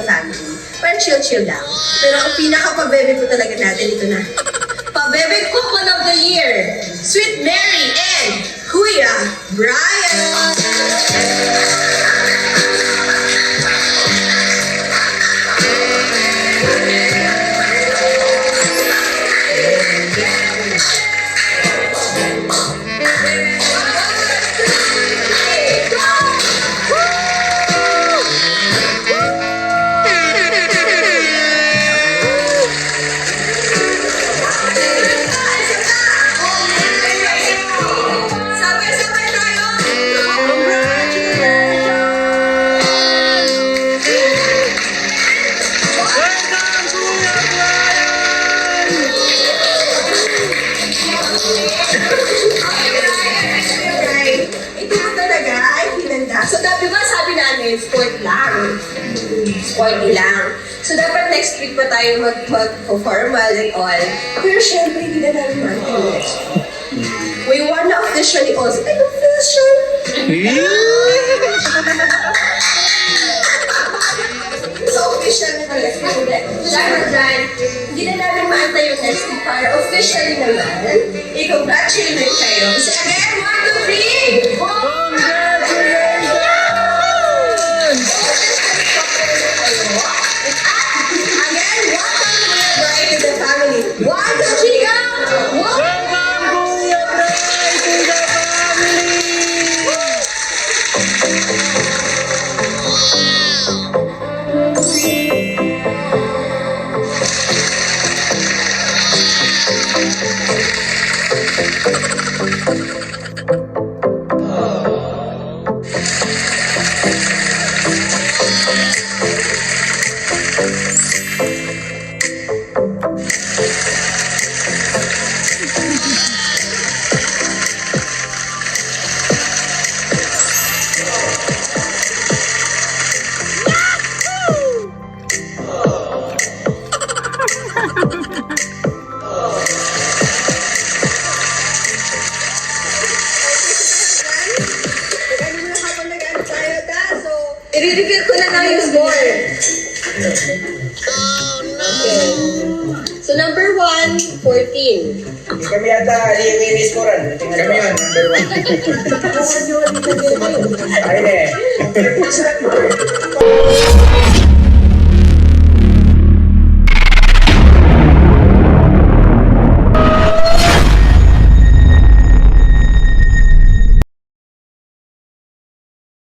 family. Parang chill-chill lang. Pero ang pinaka-pabebe po talaga natin, ito na. Pabebe Couple of the Year, Sweet Mary and Kuya Brian! Sabay-sabay tayo! Ito po talaga ay hinanda. So, sabi namin, sport lang. Sporty lang. So, dapat next week pa tayo mag-formal and all. Pero syempre, hindi na namin maantay. We want to officially also. Ay, official! So, official na talaga. Dahil dyan, hindi na namin maantay yung next week para officially naman. I-congratulate kayo. So, again, 1, 2, 3! Again, welcome to your bride to the family. 1, 2, 3, go! I-reveal ko na lang yung score. Okay. So, number 1, 14. Hindi kami yata i-scorean. Kami yun, number 1. Ayun eh.